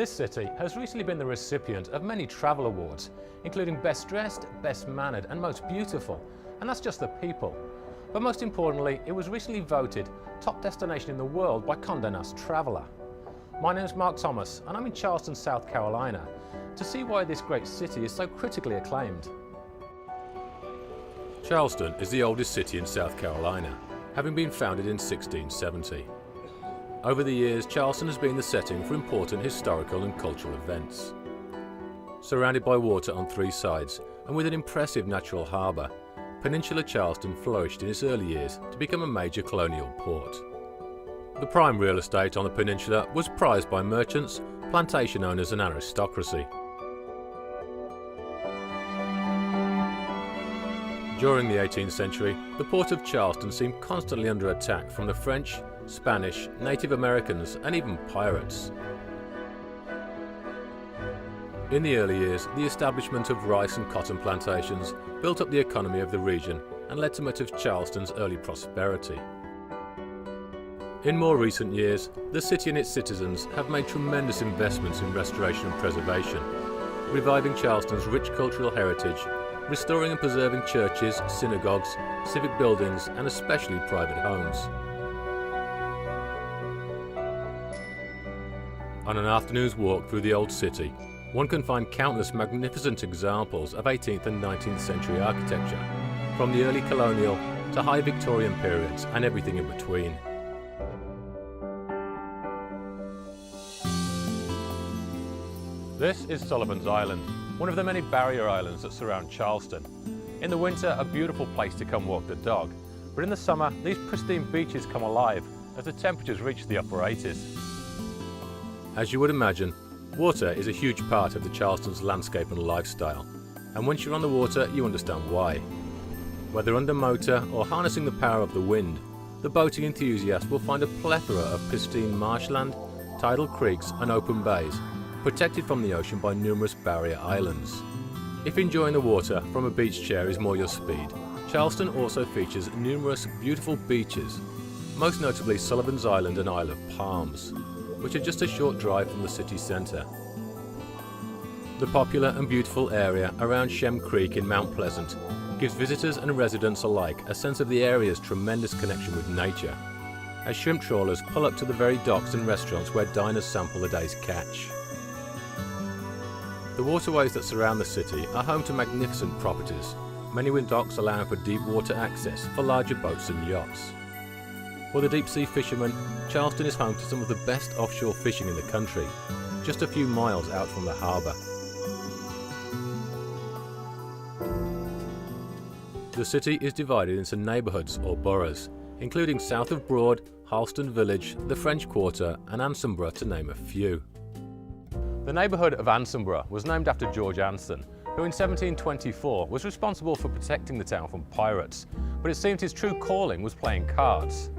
This city has recently been the recipient of many travel awards, including Best Dressed, Best Mannered and Most Beautiful, and that's just the people. But most importantly, it was recently voted top destination in the world by Condé Nast Traveller. My name is Mark Thomas and I'm in Charleston, South Carolina, to see why this great city is so critically acclaimed. Charleston is the oldest city in South Carolina, having been founded in 1670. Over the years, Charleston has been the setting for important historical and cultural events. Surrounded by water on three sides and with an impressive natural harbour, Peninsula Charleston flourished in its early years to become a major colonial port. The prime real estate on the peninsula was prized by merchants, plantation owners and aristocracy. During the 18th century, the port of Charleston seemed constantly under attack from the French, Spanish, Native Americans and even pirates. In the early years, the establishment of rice and cotton plantations built up the economy of the region and led to much of Charleston's early prosperity. In more recent years, the city and its citizens have made tremendous investments in restoration and preservation, reviving Charleston's rich cultural heritage, restoring and preserving churches, synagogues, civic buildings and especially private homes. On an afternoon's walk through the old city, one can find countless magnificent examples of 18th and 19th century architecture, from the early colonial to high Victorian periods and everything in between. This is Sullivan's Island, one of the many barrier islands that surround Charleston. In the winter, a beautiful place to come walk the dog, but in the summer, these pristine beaches come alive as the temperatures reach the upper 80s. As you would imagine, water is a huge part of the Charleston's landscape and lifestyle, and once you're on the water, you understand why. Whether under motor or harnessing the power of the wind, the boating enthusiast will find a plethora of pristine marshland, tidal creeks and open bays, protected from the ocean by numerous barrier islands. If enjoying the water from a beach chair is more your speed, Charleston also features numerous beautiful beaches, most notably Sullivan's Island and Isle of Palms, which are just a short drive from the city centre. The popular and beautiful area around Shem Creek in Mount Pleasant gives visitors and residents alike a sense of the area's tremendous connection with nature, as shrimp trawlers pull up to the very docks and restaurants where diners sample the day's catch. The waterways that surround the city are home to magnificent properties, many with docks allowing for deep water access for larger boats and yachts. For the deep-sea fishermen, Charleston is home to some of the best offshore fishing in the country, just a few miles out from the harbour. The city is divided into neighbourhoods or boroughs, including south of Broad, Charleston Village, the French Quarter and Ansonborough, to name a few. The neighbourhood of Ansonborough was named after George Anson, who in 1724 was responsible for protecting the town from pirates, but it seemed his true calling was playing cards.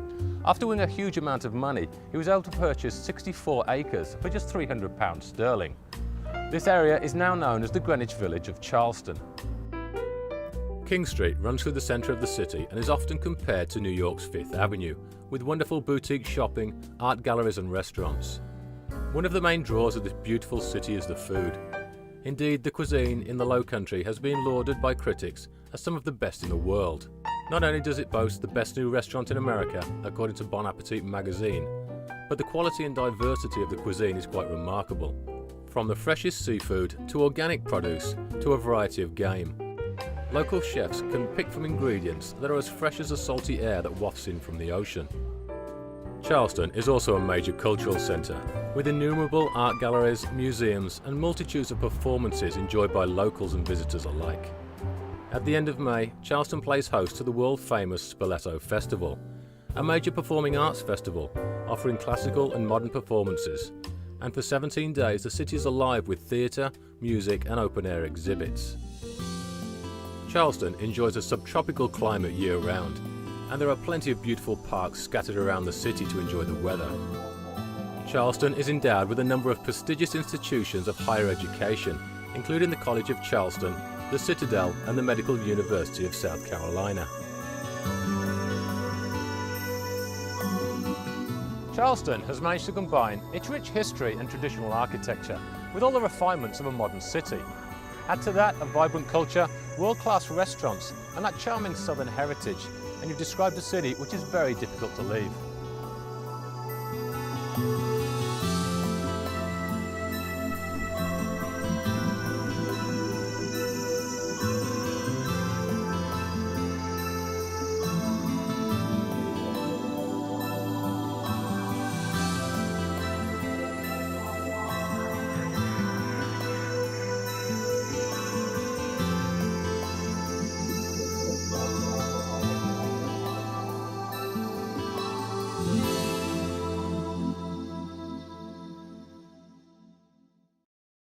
After winning a huge amount of money, he was able to purchase 64 acres for just £300 sterling. This area is now known as the Greenwich Village of Charleston. King Street runs through the centre of the city and is often compared to New York's Fifth Avenue, with wonderful boutique shopping, art galleries and restaurants. One of the main draws of this beautiful city is the food. Indeed, the cuisine in the Low Country has been lauded by critics as some of the best in the world. Not only does it boast the best new restaurant in America, according to Bon Appetit magazine, but the quality and diversity of the cuisine is quite remarkable. From the freshest seafood to organic produce to a variety of game. Local chefs can pick from ingredients that are as fresh as the salty air that wafts in from the ocean. Charleston is also a major cultural centre, with innumerable art galleries, museums and multitudes of performances enjoyed by locals and visitors alike. At the end of May, Charleston plays host to the world-famous Spoleto Festival, a major performing arts festival offering classical and modern performances, and for 17 days the city is alive with theatre, music and open-air exhibits. Charleston enjoys a subtropical climate year-round, and there are plenty of beautiful parks scattered around the city to enjoy the weather. Charleston is endowed with a number of prestigious institutions of higher education, including the College of Charleston, the Citadel and the Medical University of South Carolina. Charleston has managed to combine its rich history and traditional architecture with all the refinements of a modern city. Add to that a vibrant culture, world-class restaurants and that charming southern heritage, and you've described a city which is very difficult to leave.